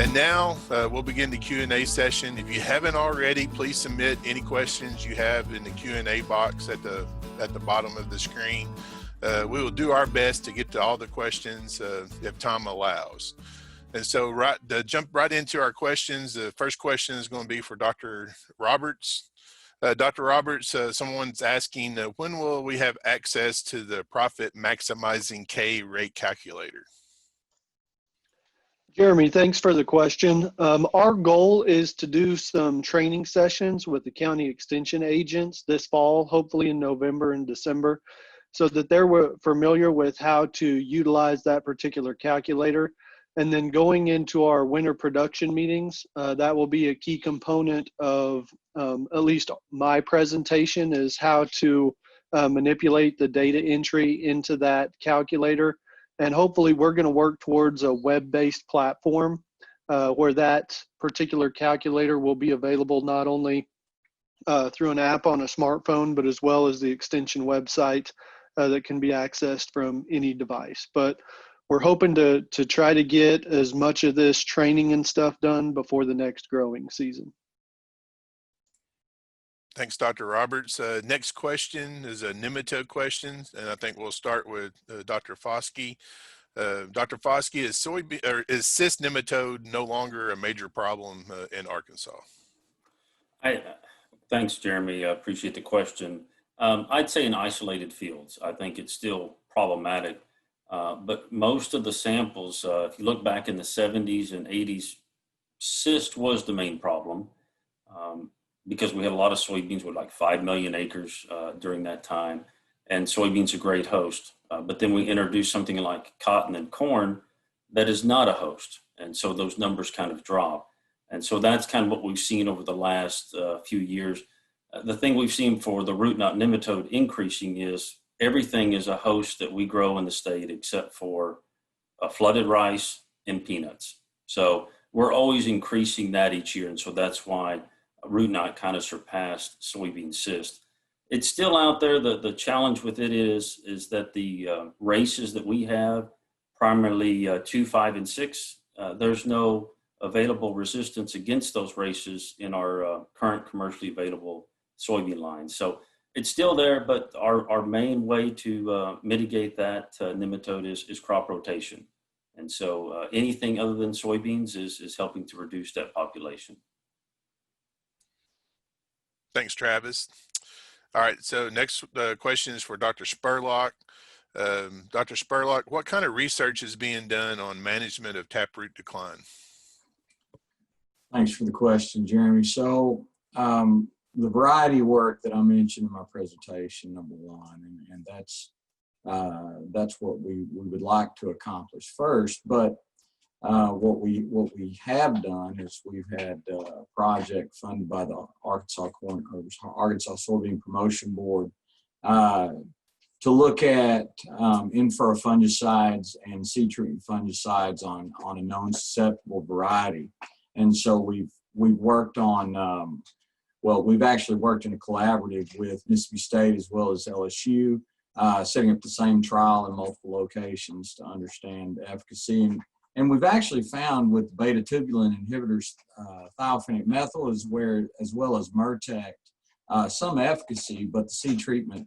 And now we'll begin the Q&A session. If you haven't already, please submit any questions you have in the Q&A box at the bottom of the screen. We will do our best to get to all the questions if time allows. And so to jump right into our questions, the first question is going to be for Dr. Roberts. Dr. Roberts, someone's asking, when will we have access to the profit maximizing K rate calculator? Jeremy, thanks for the question. Our goal is to do some training sessions with the county extension agents this fall, hopefully in November and December, so that they're familiar with how to utilize that particular calculator. And then going into our winter production meetings, that will be a key component of at least my presentation, is how to manipulate the data entry into that calculator. And hopefully we're going to work towards a web-based platform where that particular calculator will be available not only through an app on a smartphone, but as well as the extension website that can be accessed from any device. But we're hoping to try to get as much of this training and stuff done before the next growing season. Thanks, Dr. Roberts. Next question is a nematode question, and I think we'll start with Dr. Foskey. Dr. Foskey, is cyst nematode no longer a major problem in Arkansas? Thanks, Jeremy. I appreciate the question. I'd say in isolated fields, I think it's still problematic. But most of the samples, if you look back in the 70s and 80s, cyst was the main problem. Because we had a lot of soybeans with like 5 million acres during that time, and soybeans are a great host. But then we introduced something like cotton and corn that is not a host, and so those numbers kind of drop. And so that's kind of what we've seen over the last few years. The thing we've seen for the root knot nematode increasing is everything is a host that we grow in the state except for flooded rice and peanuts. So we're always increasing that each year, and so that's why root knot kind of surpassed soybean cyst. It's still out there. The challenge with it is that the races that we have, primarily 2, 5, and 6, there's no available resistance against those races in our current commercially available soybean lines. So it's still there, but our main way to mitigate that nematode is crop rotation. And so anything other than soybeans is helping to reduce that population. Thanks, Travis. All right, so next question is for Dr. Spurlock. Dr. Spurlock, what kind of research is being done on management of taproot decline? Thanks for the question, Jeremy. So the variety work that I mentioned in my presentation, number one, and that's what we would like to accomplish first. But what we have done is we've had a project funded by the Arkansas Soybean Promotion Board to look at in-furrow fungicides and seed treatment fungicides on a known susceptible variety. And so we've worked on we've actually worked in a collaborative with Mississippi State as well as LSU, setting up the same trial in multiple locations to understand efficacy. And we've actually found with beta-tubulin inhibitors, thiophanate methyl as well as Myrtec, some efficacy, but the seed treatment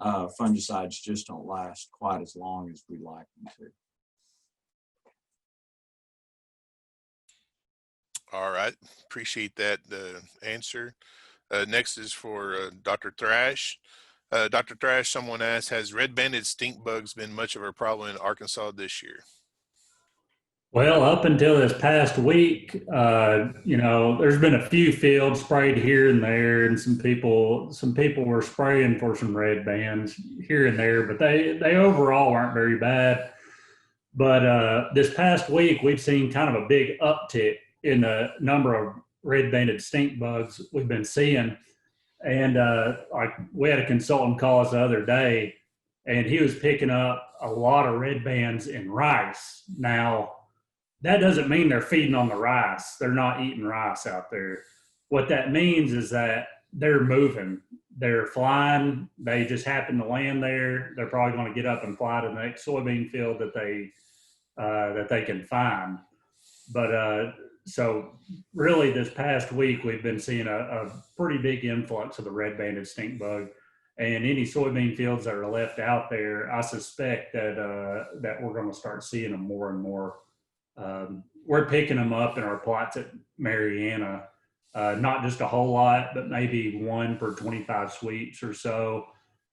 fungicides just don't last quite as long as we'd like them to. All right, appreciate that answer. Next is for Dr. Thrash. Dr. Thrash, someone asked, has red-banded stink bugs been much of a problem in Arkansas this year? Well, up until this past week, there's been a few fields sprayed here and there, and some people were spraying for some red bands here and there, but they overall aren't very bad. But this past week, we've seen kind of a big uptick in the number of red-banded stink bugs we've been seeing. And we had a consultant call us the other day, and he was picking up a lot of red bands in rice. Now, that doesn't mean they're feeding on the rice. They're not eating rice out there. What that means is that they're moving. They're flying. They just happen to land there. They're probably going to get up and fly to the next soybean field that they can find. But So really this past week, we've been seeing a pretty big influx of the red-banded stink bug. And any soybean fields that are left out there, I suspect that we're going to start seeing them more and more. We're picking them up in our plots at Mariana, not just a whole lot, but maybe 1 per 25 sweeps or so.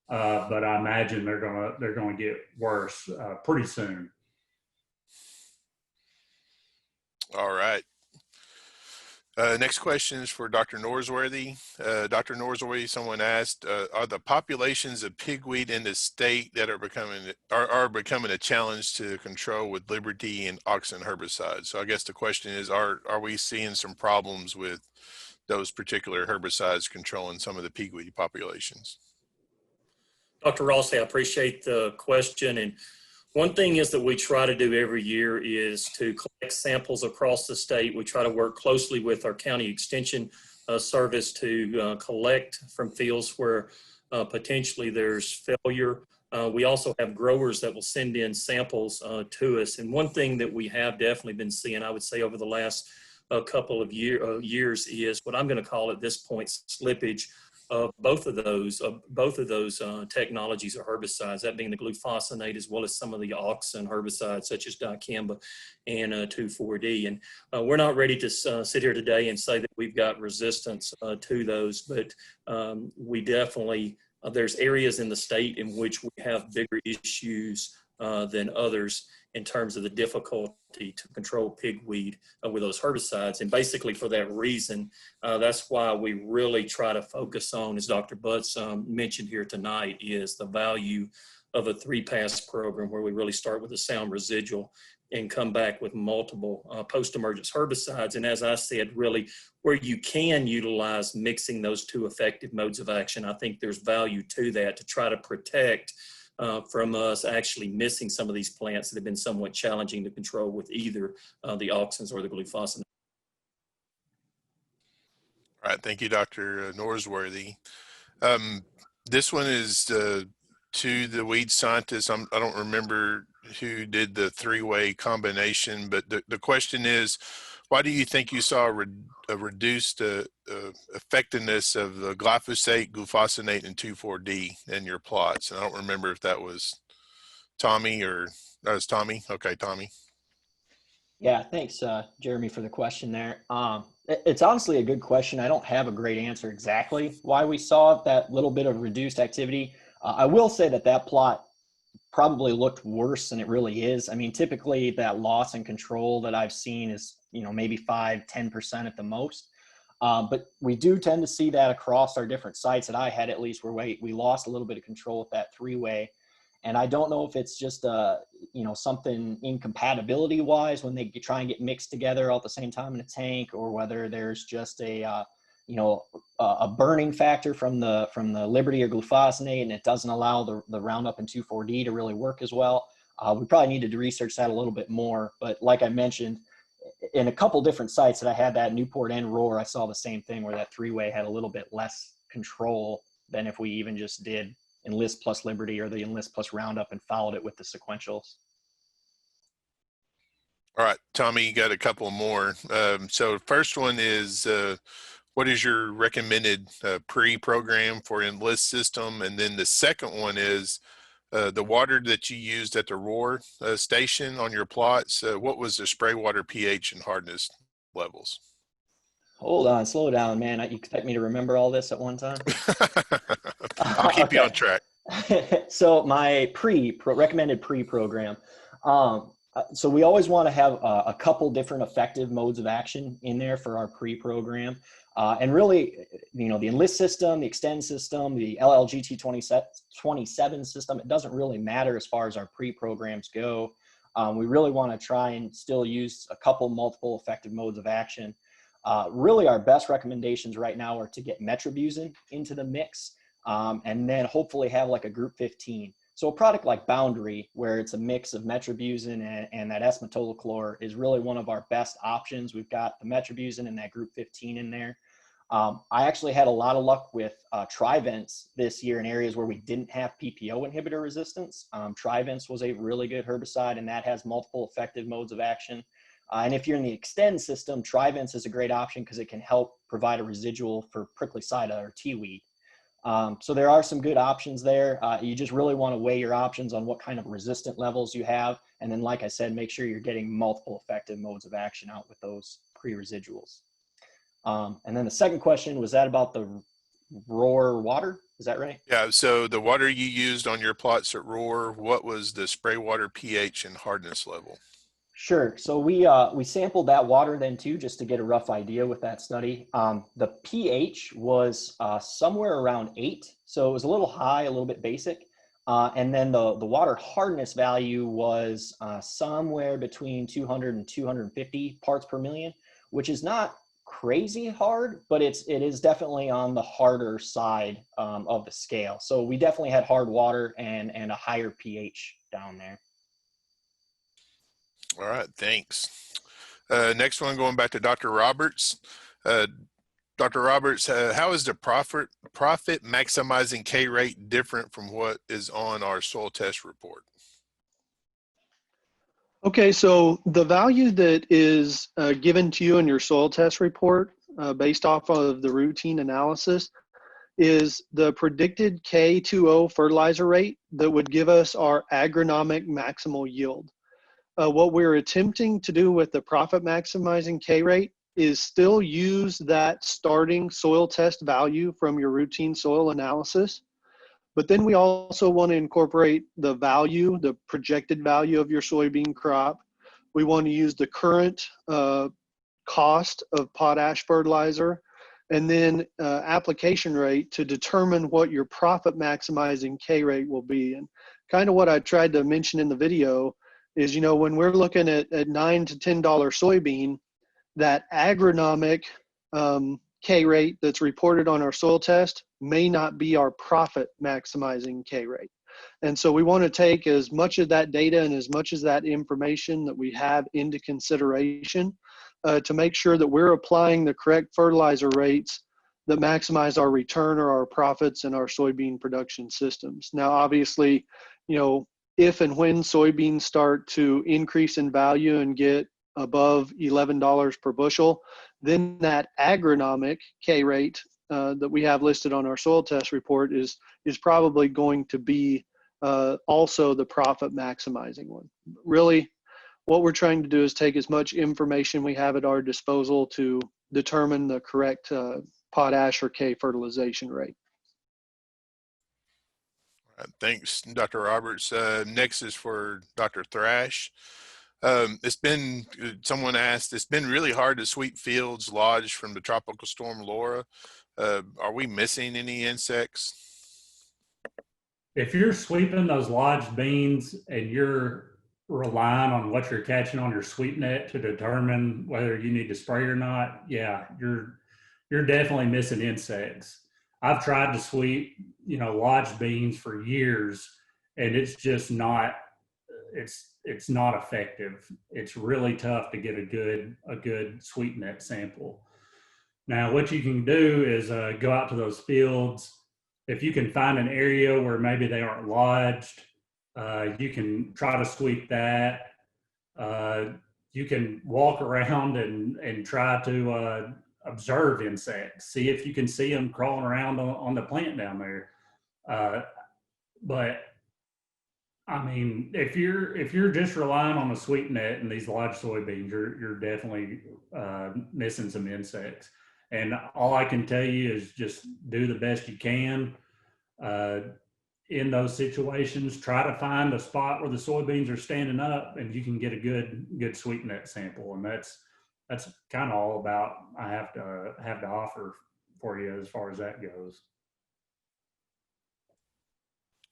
But I imagine they're gonna get worse pretty soon. All right. Next question is for Dr. Norsworthy. Dr. Norsworthy, someone asked, are the populations of pigweed in the state that are becoming a challenge to control with Liberty and auxin herbicides? So I guess the question is, are we seeing some problems with those particular herbicides controlling some of the pigweed populations? Dr. Rossi, I appreciate the question. And one thing is that we try to do every year is to collect samples across the state. We try to work closely with our county extension service to collect from fields where potentially there's failure. We also have growers that will send in samples to us. And one thing that we have definitely been seeing, I would say over the last couple of years is what I'm going to call at this point slippage of both of those technologies or herbicides, that being the glufosinate as well as some of the auxin herbicides such as dicamba and 2,4-D. And we're not ready to sit here today and say that we've got resistance to those, but we definitely, there's areas in the state in which we have bigger issues than others in terms of the difficulty to control pigweed with those herbicides. And basically for that reason, that's why we really try to focus on, as Dr. Butts mentioned here tonight, is the value of a 3-pass program where we really start with a sound residual and come back with multiple post-emergence herbicides. And as I said, really where you can utilize mixing those two effective modes of action, I think there's value to that to try to protect from us actually missing some of these plants that have been somewhat challenging to control with either the auxins or the glufosinate. All right, thank you, Dr. Norsworthy. This one is to the weed scientist. I don't remember who did the 3-way combination, but the question is, why do you think you saw a reduced effectiveness of the glyphosate, glufosinate, and 2,4-D in your plots? And I don't remember if that was Tommy or that was Tommy. Okay, Tommy. Yeah, thanks, Jeremy, for the question there. It's honestly a good question. I don't have a great answer exactly why we saw that little bit of reduced activity. I will say that plot probably looked worse than it really is. I mean, typically that loss and control that I've seen is, maybe 5-10% at the most. But we do tend to see that across our different sites that I had, at least, where we lost a little bit of control with that 3-way. And I don't know if it's just something incompatibility wise when they try and get mixed together all at the same time in a tank, or whether there's just a burning factor from the Liberty or glufosinate, and it doesn't allow the Roundup and 2,4-D to really work as well. We probably needed to research that a little bit more. But like I mentioned, in a couple different sites that I had that Newport and Roar, I saw the same thing where that 3-way had a little bit less control than if we even just did Enlist plus Liberty or the Enlist plus Roundup and followed it with the sequentials. All right, Tommy, you got a couple more. So first one is, what is your recommended pre-program for Enlist system? And then the second one is the water that you used at the Roar station on your plots. What was the spray water pH and hardness levels? Hold on, slow down, man. You expect me to remember all this at one time? I'll keep you on track. So my recommended pre-program. So we always want to have a couple different effective modes of action in there for our pre-program. And really, the Enlist system, the Extend system, the LLGT 27 system, it doesn't really matter as far as our pre-programs go. We really want to try and still use a couple multiple effective modes of action. Really, our best recommendations right now are to get metribuzin into the mix, and then hopefully have like a group 15. So a product like Boundary, where it's a mix of metribuzin and that S-metolachlor, is really one of our best options. We've got the metribuzin and that group 15 in there. I actually had a lot of luck with Trivents this year in areas where we didn't have PPO inhibitor resistance. Trivents was a really good herbicide, and that has multiple effective modes of action. And if you're in the extend system, Trivence is a great option because it can help provide a residual for prickly sida or tea weed. So there are some good options there. You just really want to weigh your options on what kind of resistant levels you have. And then, like I said, make sure you're getting multiple effective modes of action out with those pre-residuals. And then the second question, was that about the Roar water? Is that right? Yeah, so the water you used on your plots at Roar, what was the spray water pH and hardness level? Sure. So we sampled that water then too, just to get a rough idea with that study. The pH was somewhere around 8, so it was a little high, a little bit basic. And then the water hardness value was somewhere between 200 and 250 parts per million, which is not crazy hard, but it is definitely on the harder side of the scale. So we definitely had hard water and a higher pH down there. All right, thanks. Next one, going back to Dr. Roberts. Dr. Roberts, how is the profit maximizing K rate different from what is on our soil test report? Okay, so the value that is given to you in your soil test report based off of the routine analysis is the predicted K2O fertilizer rate that would give us our agronomic maximal yield. What we're attempting to do with the profit maximizing K rate is still use that starting soil test value from your routine soil analysis. But then we also want to incorporate the value, the projected value of your soybean crop. We want to use the current cost of potash fertilizer, and then application rate to determine what your profit maximizing K rate will be. And kind of what I tried to mention in the video is, you know, when we're looking at $9 to $10 soybean, that agronomic K rate that's reported on our soil test may not be our profit maximizing K rate. And so we want to take as much of that data and as much as that information that we have into consideration to make sure that we're applying the correct fertilizer rates that maximize our return or our profits in our soybean production systems. Now, obviously, you know, if and when soybeans start to increase in value and get above $11 per bushel, then that agronomic K rate that we have listed on our soil test report is probably going to be also the profit maximizing one. Really, what we're trying to do is take as much information we have at our disposal to determine the correct potash or K fertilization rate. Thanks, Dr. Roberts. Next is for Dr. Thrash. Someone asked, it's been really hard to sweep fields lodged from the tropical storm Laura. Are we missing any insects? If you're sweeping those lodged beans and you're relying on what you're catching on your sweep net to determine whether you need to spray or not, yeah, you're definitely missing insects. I've tried to sweep, you know, lodged beans for years, and it's just not, it's not effective. It's really tough to get a good sweep net sample. Now, what you can do is go out to those fields. If you can find an area where maybe they aren't lodged, you can try to sweep that. You can walk around and try to observe insects, see if you can see them crawling around on the plant down there. But I mean, if you're just relying on a sweep net and these lodged soybeans, you're definitely missing some insects. And all I can tell you is just do the best you can in those situations. Try to find a spot where the soybeans are standing up and you can get a good sweep net sample. And that's kind of all about I have to offer for you as far as that goes.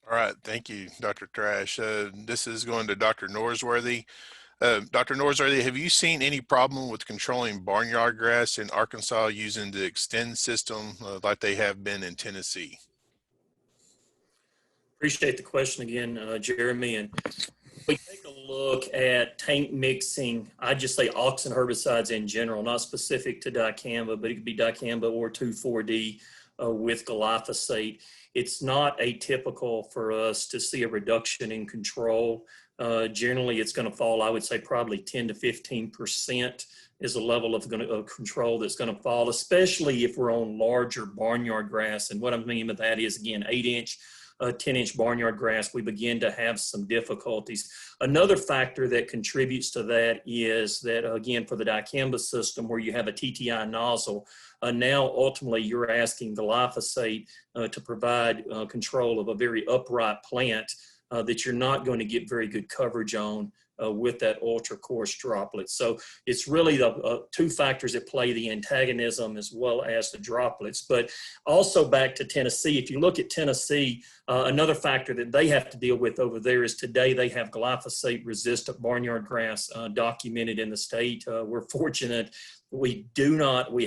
All right, thank you, Dr. Thrash. This is going to Dr. Norsworthy. Dr. Norsworthy, have you seen any problem with controlling barnyard grass in Arkansas using the Extend system like they have been in Tennessee? Appreciate the question again, Jeremy. And we take a look at tank mixing. I just say auxin herbicides in general, not specific to dicamba, but it could be dicamba or 2,4-D. with glyphosate, it's not atypical for us to see a reduction in control. Generally, it's going to fall, I would say, probably 10 to 15% is the level of control that's going to fall, especially if we're on larger barnyard grass. And what I mean by that is, again, 8-inch, 10-inch barnyard grass, we begin to have some difficulties. Another factor that contributes to that is that, again, for the dicamba system where you have a TTI nozzle, now ultimately you're asking glyphosate to provide control of a very upright plant that you're not going to get very good coverage on with that ultra coarse droplet. So it's really the two factors at play, the antagonism as well as the droplets. But also back to Tennessee, if you look at Tennessee, another factor that they have to deal with over there is today they have glyphosate resistant barnyard grass documented in the state. We're fortunate we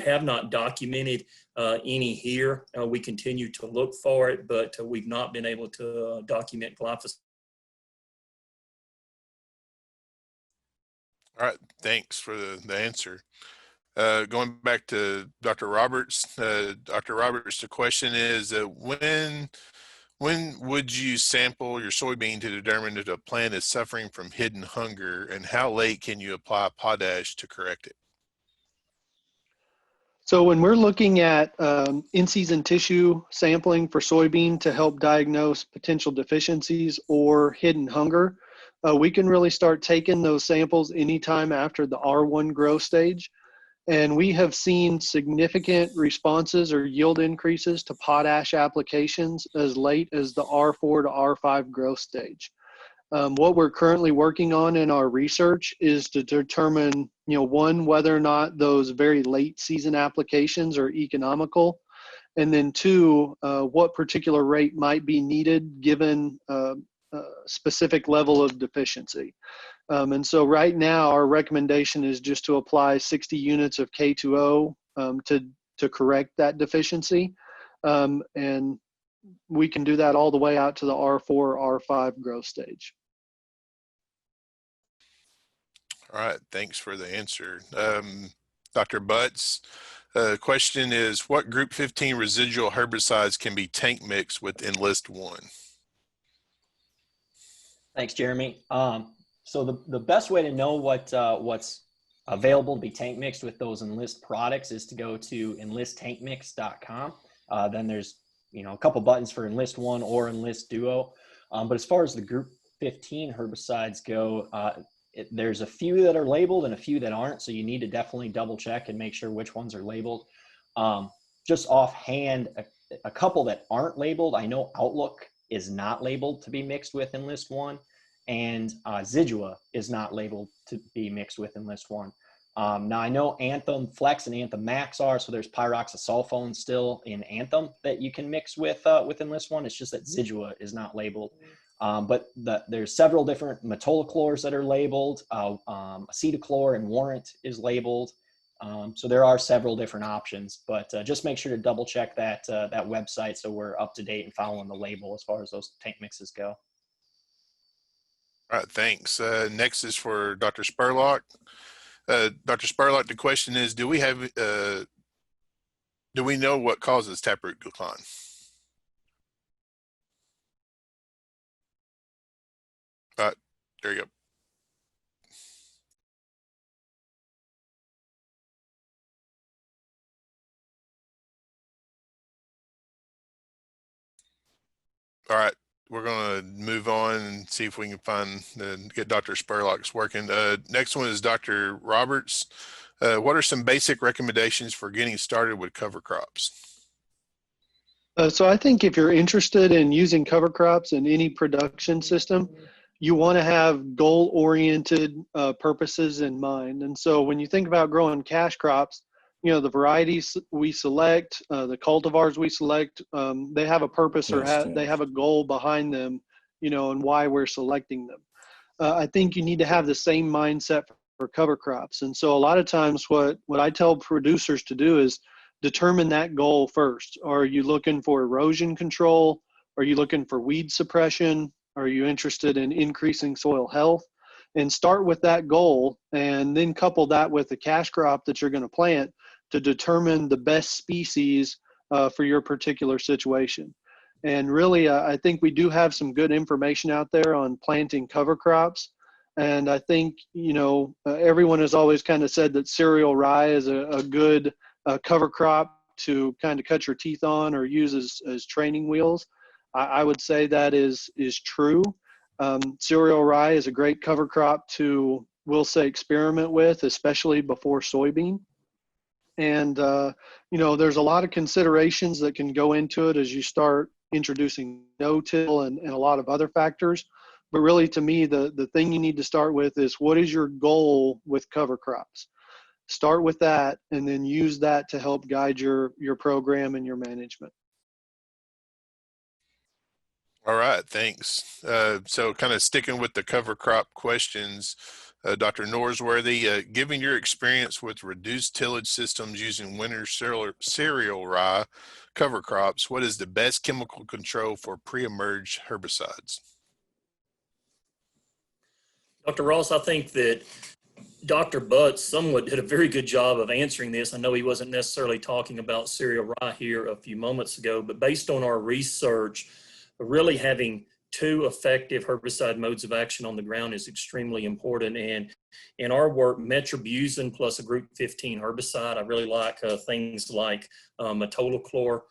have not documented any here. We continue to look for it, but we've not been able to document glyphosate. All right, thanks for the answer. Going back to Dr. Roberts. Dr. Roberts, the question is, when would you sample your soybean to determine if a plant is suffering from hidden hunger, and how late can you apply potash to correct it? So when we're looking at in-season tissue sampling for soybean to help diagnose potential deficiencies or hidden hunger, we can really start taking those samples anytime after the R1 growth stage. And we have seen significant responses or yield increases to potash applications as late as the R4 to R5 growth stage. What we're currently working on in our research is to determine, one, whether or not those very late season applications are economical, and then two, what particular rate might be needed given specific level of deficiency. And so right now our recommendation is just to apply 60 units of K2O to correct that deficiency. And we can do that all the way out to the R4, R5 growth stage. All right, thanks for the answer. Dr. Butts, question is, what group 15 residual herbicides can be tank mixed with Enlist 1? Thanks, Jeremy. So the best way to know what's available to be tank mixed with those Enlist products is to go to enlisttankmix.com. Then there's a couple buttons for Enlist 1 or Enlist Duo. But as far as the group 15 herbicides go, there's a few that are labeled and a few that aren't. So you need to definitely double check and make sure which ones are labeled. Just offhand, a couple that aren't labeled, I know Outlook is not labeled to be mixed with Enlist 1, and Zidua is not labeled to be mixed with Enlist 1. Now I know Anthem Flex and Anthem Max are, so there's pyroxasulfone still in Anthem that you can mix with Enlist 1. It's just that Zidua is not labeled. But there's several different metolachlors that are labeled. Acetochlor and Warrant is labeled. So there are several different options, but just make sure to double check that website so we're up to date and following the label as far as those tank mixes go. All right, thanks. Next is for Dr. Spurlock. Dr. Spurlock, the question is, do we know what causes taproot decline? All right, there you go. All right, we're going to move on and see if we can get Dr. Spurlock's working. Next one is Dr. Roberts. What are some basic recommendations for getting started with cover crops? So I think if you're interested in using cover crops in any production system, you want to have goal-oriented purposes in mind. And so when you think about growing cash crops, the varieties we select, the cultivars we select, they have a purpose or they have a goal behind them, and why we're selecting them. I think you need to have the same mindset for cover crops. And so a lot of times what I tell producers to do is determine that goal first. Are you looking for erosion control? Are you looking for weed suppression? Are you interested in increasing soil health? And start with that goal, and then couple that with the cash crop that you're going to plant to determine the best species for your particular situation. And really, I think we do have some good information out there on planting cover crops. And I think, everyone has always kind of said that cereal rye is a good cover crop to kind of cut your teeth on or use as training wheels. I would say that is true. Cereal rye is a great cover crop to, we'll say, experiment with, especially before soybean. And, there's a lot of considerations that can go into it as you start introducing no-till and a lot of other factors. But really, to me, the thing you need to start with is, what is your goal with cover crops? Start with that, and then use that to help guide your program and your management. All right, thanks. So kind of sticking with the cover crop questions, Dr. Norsworthy, given your experience with reduced tillage systems using winter cereal rye cover crops, what is the best chemical control for pre-emerge herbicides? Dr. Ross, I think that Dr. Butts somewhat did a very good job of answering this. I know he wasn't necessarily talking about cereal rye here a few moments ago, but based on our research, really having two effective herbicide modes of action on the ground is extremely important. And in our work, metribuzin plus a group 15 herbicide, I really like things like metolachlor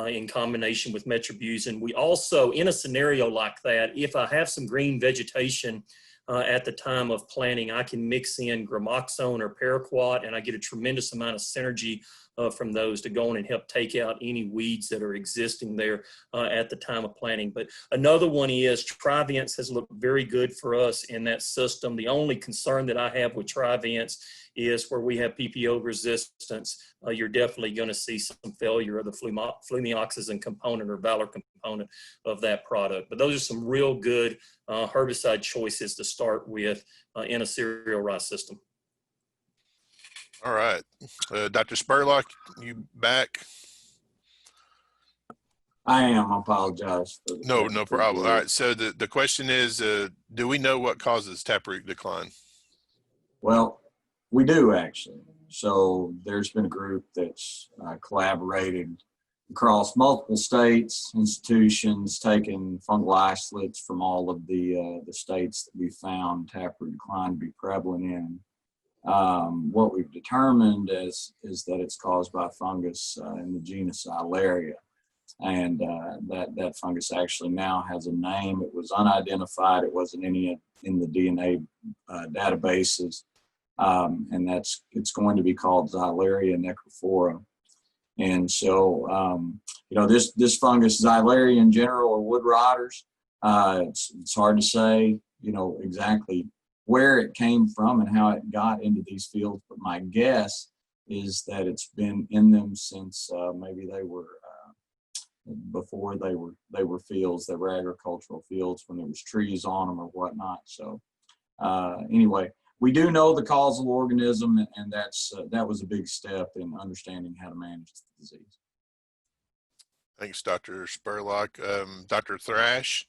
in combination with metribuzin. We also, in a scenario like that, if I have some green vegetation at the time of planting, I can mix in gramoxone or paraquat, and I get a tremendous amount of synergy from those to go on and help take out any weeds that are existing there at the time of planting. But another one is Trivence has looked very good for us in that system. The only concern that I have with Trivence is where we have PPO resistance, you're definitely going to see some failure of the flumioxazin component or Valor component of that product. But those are some real good herbicide choices to start with in a cereal rye system. All right. Dr. Spurlock, you back? I am. I apologize. For the No problem. All right. So the question is, do we know what causes taproot decline? Well, we do actually. So there's been a group that's collaborated across multiple states, institutions, taking fungal isolates from all of the states that we found taproot decline to be prevalent in. What we've determined is that it's caused by fungus in the genus Ilaria. And that fungus actually now has a name. It was unidentified. It wasn't any in the DNA databases. And it's going to be called Xylaria necrophora. And so, this fungus, Xylaria in general, or wood rotters, it's hard to say, exactly where it came from and how it got into these fields. But my guess is that it's been in them since maybe they were, before they were fields, they were agricultural fields when there was trees on them or whatnot. So anyway, we do know the causal organism, and that was a big step in understanding how to manage the disease. Thanks, Dr. Spurlock. Dr. Thrash,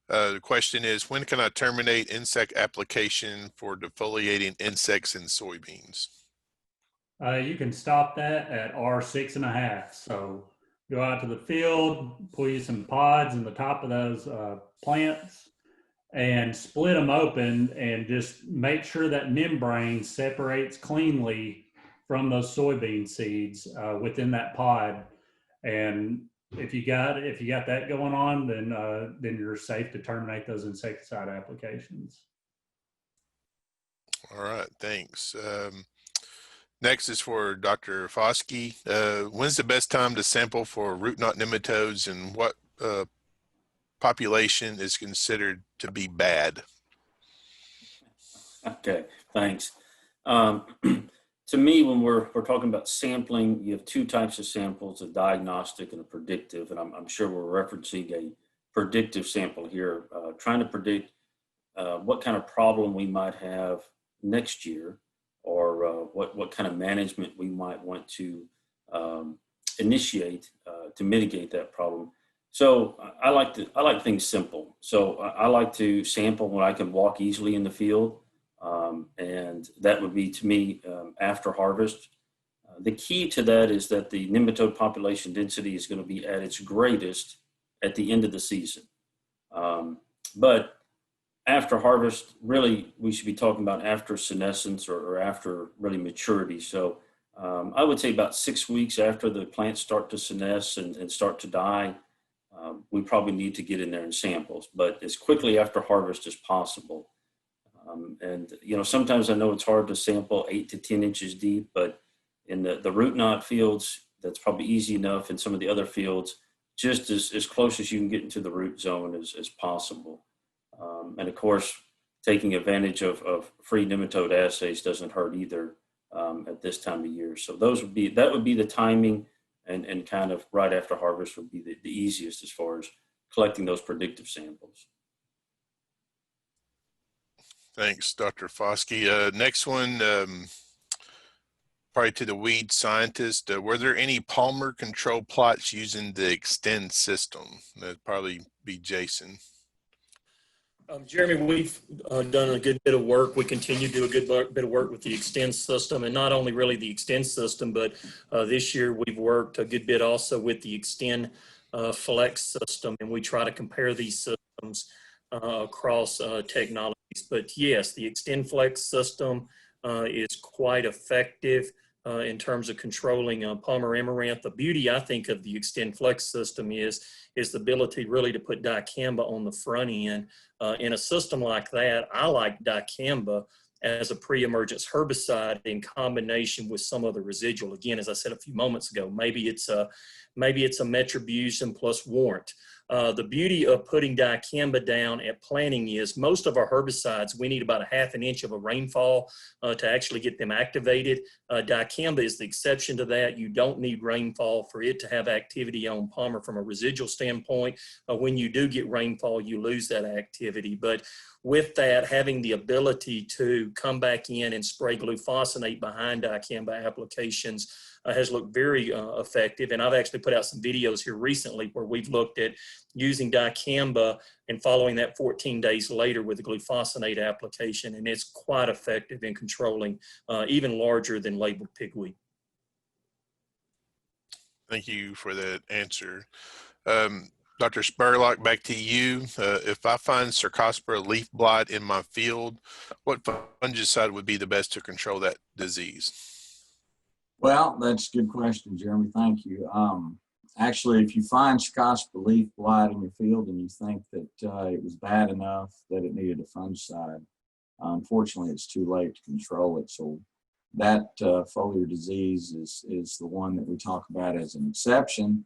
the question is, when can I terminate insect application for defoliating insects in soybeans? You can stop that at R6.5. So go out to the field, put you some pods in the top of those plants, and split them open and just make sure that membrane separates cleanly from those soybean seeds within that pod. And if you got that going on, then you're safe to terminate those insecticide applications. All right, thanks. Next is for Dr. Foskey. When's the best time to sample for root knot nematodes, and what population is considered to be bad? Okay, thanks. To me, when we're talking about sampling, you have two types of samples, a diagnostic and a predictive, and I'm sure we're referencing a predictive sample here, trying to predict what kind of problem we might have next year, or what kind of management we might want to initiate to mitigate that problem. So I like things simple. So I like to sample when I can walk easily in the field. And that would be, to me, after harvest. The key to that is that the nematode population density is going to be at its greatest at the end of the season. But after harvest, really, we should be talking about after senescence or after really maturity. So I would say about 6 weeks after the plants start to senesce and start to die, we probably need to get in there and samples, but as quickly after harvest as possible. And, you know, sometimes I know it's hard to sample 8 to 10 inches deep, but in the root knot fields, that's probably easy enough. In some of the other fields, just as close as you can get into the root zone as possible. And of course, taking advantage of free nematode assays doesn't hurt either at this time of year. So that would be the timing, and kind of right after harvest would be the easiest as far as collecting those predictive samples. Thanks, Dr. Foskey. Next one, probably to the weed scientist. Were there any Palmer control plots using the Extend system? That'd probably be Jason. Jeremy, we've done a good bit of work. We continue to do a good bit of work with the Extend system, and not only really the Extend system, but this year we've worked a good bit also with the Extend Flex system, and we try to compare these systems across technologies. But yes, the Extend Flex system is quite effective in terms of controlling Palmer amaranth. The beauty, I think, of the Extend Flex system is the ability really to put dicamba on the front end. In a system like that, I like dicamba as a pre-emergence herbicide in combination with some other residual. Again, as I said a few moments ago, maybe it's a metribuzin plus warrant. The beauty of putting dicamba down at planting is most of our herbicides, we need about 1/2 inch of a rainfall to actually get them activated. Dicamba is the exception to that. You don't need rainfall for it to have activity on Palmer from a residual standpoint. When you do get rainfall, you lose that activity. But with that, having the ability to come back in and spray glufosinate behind dicamba applications has looked very effective. And I've actually put out some videos here recently where we've looked at using dicamba and following that 14 days later with the glufosinate application. And it's quite effective in controlling even larger than labeled pigweed. Thank you for that answer. Dr. Spurlock, back to you. If I find Cercospora leaf blot in my field, what fungicide would be the best to control that disease? Well, that's a good question, Jeremy. Thank you. Actually, if you find Cercospora leaf blight in your field and you think that it was bad enough that it needed a fungicide, unfortunately, it's too late to control it. So that foliar disease is the one that we talk about as an exception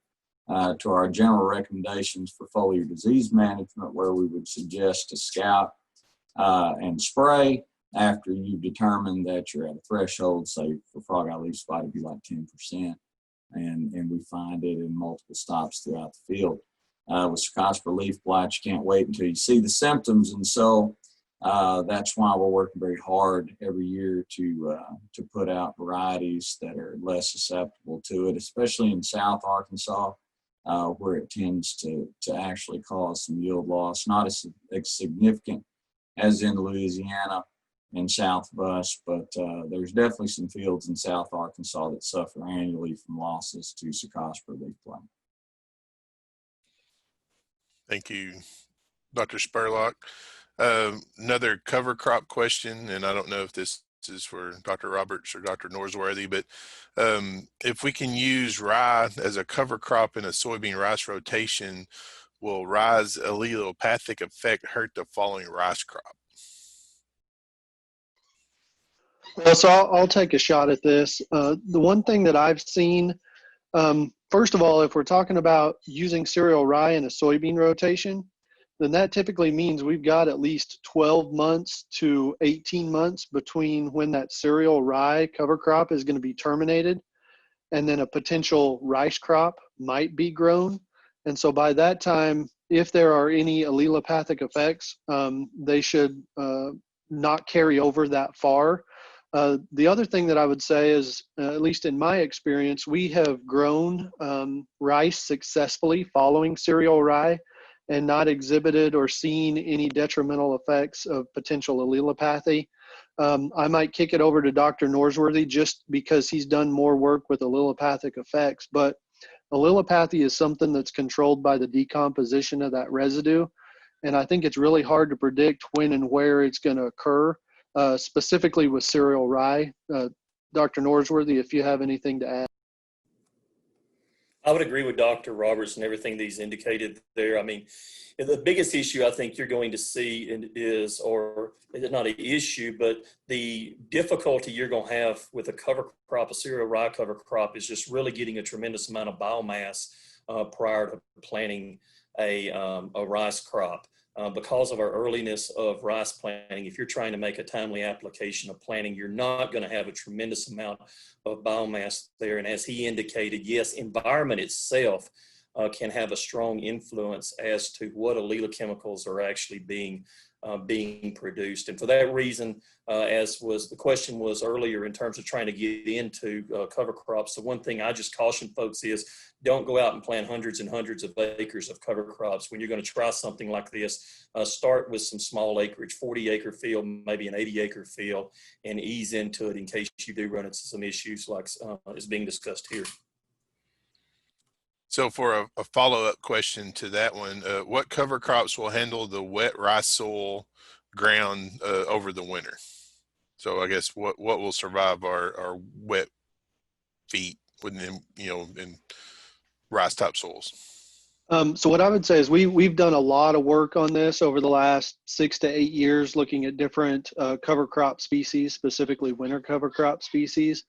to our general recommendations for foliar disease management, where we would suggest to scout and spray after you've determined that you're at a threshold. Say for frog eye leaf spot, it'd be like 10%, and we find it in multiple stops throughout the field. With Cercospora leaf blight, you can't wait until you see the symptoms, and so that's why we're working very hard every year to put out varieties that are less susceptible to it, especially in South Arkansas, where it tends to actually cause some yield loss, not as significant as in Louisiana and south of us, but there's definitely some fields in South Arkansas that suffer annually from losses to Cercospora leaf blight. Thank you, Dr. Spurlock. Another cover crop question, and I don't know if this is for Dr. Roberts or Dr. Norsworthy, but if we can use rye as a cover crop in a soybean rice rotation, will rye's allelopathic effect hurt the following rice crop? Well, so I'll take a shot at this. The one thing that I've seen, first of all, if we're talking about using cereal rye in a soybean rotation, then that typically means we've got at least 12 months to 18 months between when that cereal rye cover crop is going to be terminated and then a potential rice crop might be grown. And so by that time, if there are any allelopathic effects, they should not carry over that far. The other thing that I would say is, at least in my experience, we have grown rice successfully following cereal rye. and not exhibited or seen any detrimental effects of potential allelopathy. I might kick it over to Dr. Norsworthy just because he's done more work with allelopathic effects, but allelopathy is something that's controlled by the decomposition of that residue. And I think it's really hard to predict when and where it's going to occur, specifically with cereal rye. Dr. Norsworthy, if you have anything to add. I would agree with Dr. Roberts and everything that he's indicated there. I mean, the biggest issue I think you're going to see is, or it's not an issue, but the difficulty you're going to have with a cover crop, a cereal rye cover crop, is just really getting a tremendous amount of biomass prior to planting a rice crop. Because of our earliness of rice planting, if you're trying to make a timely application of planting, you're not going to have a tremendous amount of biomass there. And as he indicated, yes, environment itself can have a strong influence as to what allelochemicals are actually being produced. And for that reason, as was the question was earlier in terms of trying to get into cover crops, the one thing I just caution folks is don't go out and plant hundreds and hundreds of acres of cover crops. When you're going to try something like this, start with some small acreage, 40-acre field, maybe an 80-acre field, and ease into it in case you do run into some issues like is being discussed here. So for a follow-up question to that one, what cover crops will handle the wet rice soil ground over the winter? So I guess what will survive our wet feet within, in rice type soils? So what I would say is we've done a lot of work on this over the last 6 to 8 years, looking at different cover crop species, specifically winter cover crop species.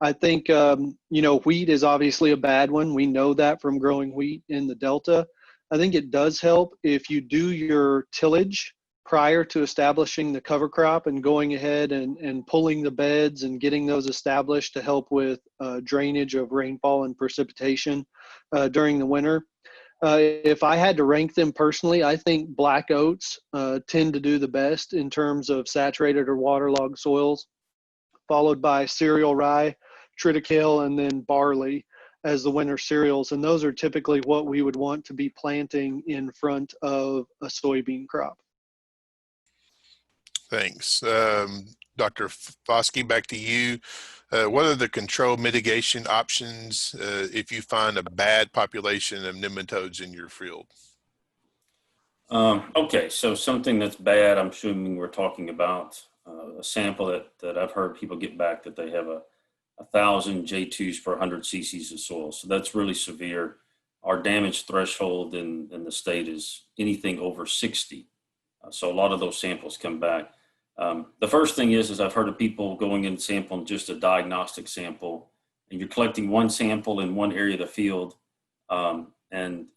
I think, wheat is obviously a bad one. We know that from growing wheat in the Delta. I think it does help if you do your tillage prior to establishing the cover crop and going ahead and pulling the beds and getting those established to help with drainage of rainfall and precipitation during the winter. If I had to rank them personally, I think black oats tend to do the best in terms of saturated or waterlogged soils, followed by cereal rye, triticale, and then barley as the winter cereals. And those are typically what we would want to be planting in front of a soybean crop. Thanks. Dr. Foskey, back to you. What are the control mitigation options if you find a bad population of nematodes in your field? Okay, so something that's bad, I'm assuming we're talking about a sample that I've heard people get back that they have 1,000 J2s per 100 cc's of soil. So that's really severe. Our damage threshold in the state is anything over 60. So a lot of those samples come back. The first thing is I've heard of people going and sampling just a diagnostic sample, and you're collecting one sample in one area of the field. And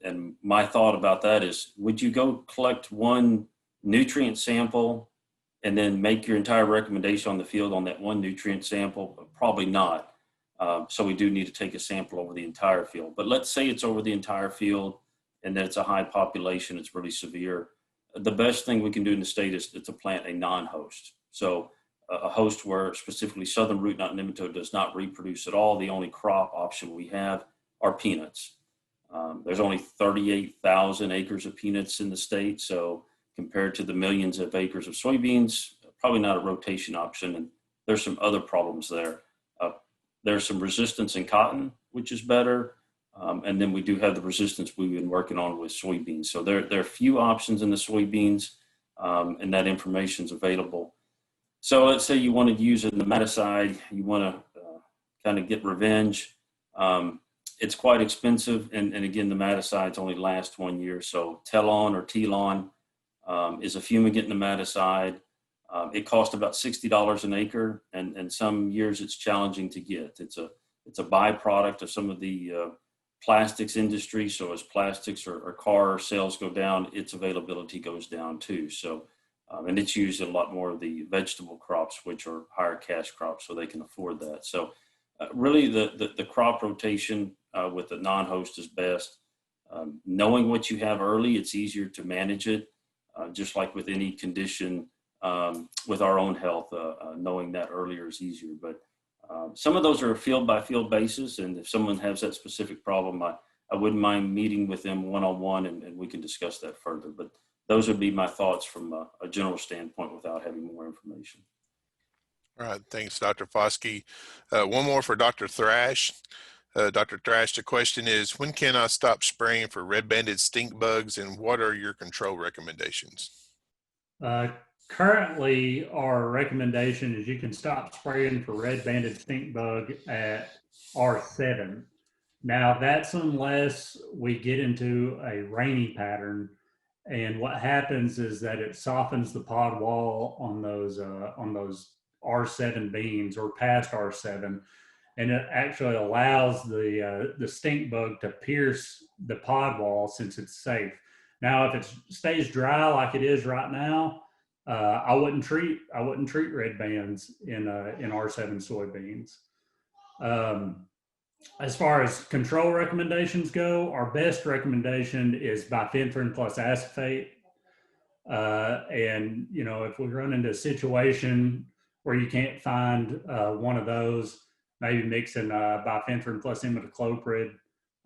my thought about that is, would you go collect one nutrient sample and then make your entire recommendation on the field on that one nutrient sample? Probably not. So we do need to take a sample over the entire field. But let's say it's over the entire field and that it's a high population, it's really severe. The best thing we can do in the state is to plant a non-host. So a host where specifically southern root knot nematode does not reproduce at all. The only crop option we have are peanuts. There's only 38,000 acres of peanuts in the state. So compared to the millions of acres of soybeans, probably not a rotation option. And there's some other problems there. There's some resistance in cotton, which is better. And then we do have the resistance we've been working on with soybeans. So there are few options in the soybeans, and that information is available. So let's say you want to use a nematicide, you want to kind of get revenge. It's quite expensive, and again, nematicides only last 1 year. So Telon or Telon is a fumigant nematicide. It costs about $60 an acre, and some years it's challenging to get. It's a byproduct of some of the plastics industry. So as plastics or car sales go down, its availability goes down too. So, and it's used in a lot more of the vegetable crops, which are higher cash crops, so they can afford that. So really the crop rotation with the non-host is best. Knowing what you have early, it's easier to manage it, just like with any condition with our own health, knowing that earlier is easier. But some of those are field by field basis, and if someone has that specific problem, I wouldn't mind meeting with them one-on-one and we can discuss that further. But those would be my thoughts from a general standpoint without having more information. All right, thanks, Dr. Foskey. One more for Dr. Thrash. Dr. Thrash, the question is, when can I stop spraying for red-banded stink bugs, and what are your control recommendations? Currently, our recommendation is you can stop spraying for red-banded stink bug at R7. Now, that's unless we get into a rainy pattern, and what happens is that it softens the pod wall on those R7 beans or past R7, and it actually allows the stink bug to pierce the pod wall since it's safe. Now, if it stays dry like it is right now, I wouldn't treat red bands in R7 soybeans. As far as control recommendations go, our best recommendation is bifenthrin plus acephate. And if we run into a situation where you can't find one of those, maybe mixing bifenthrin plus imidacloprid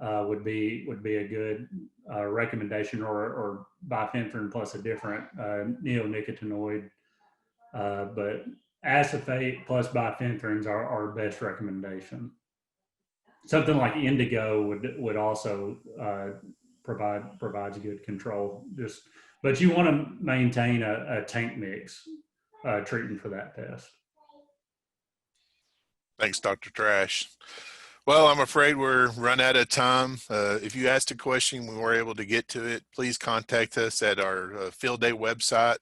would be a good recommendation, or bifenthrin plus a different neonicotinoid. But acephate plus bifenthrin are our best recommendation. Something like indigo would also provides good control. But you want to maintain a tank mix treatment for that pest. Thanks, Dr. Trash. Well, I'm afraid we're run out of time. If you asked a question, we weren't able to get to it, please contact us at our field day website.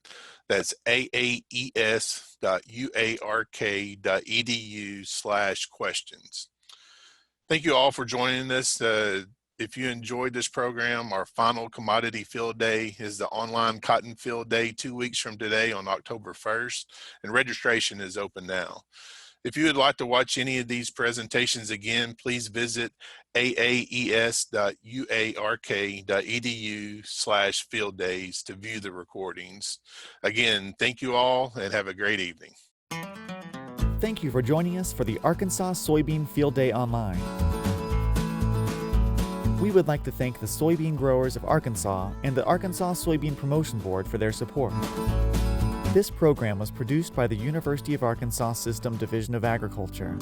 That's aaes.uark.edu/questions. Thank you all for joining us. If you enjoyed this program, our final commodity field day is the online cotton field day 2 weeks from today on October 1st, and registration is open now. If you would like to watch any of these presentations again, please visit aaes.uark.edu/field days to view the recordings. Again, thank you all and have a great evening. Thank you for joining us for the Arkansas Soybean Field Day Online. We would like to thank the soybean growers of Arkansas and the Arkansas Soybean Promotion Board for their support. This program was produced by the University of Arkansas System Division of Agriculture.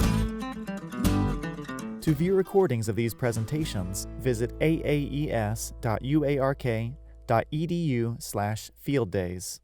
To view recordings of these presentations, visit aaes.uark.edu/fielddays.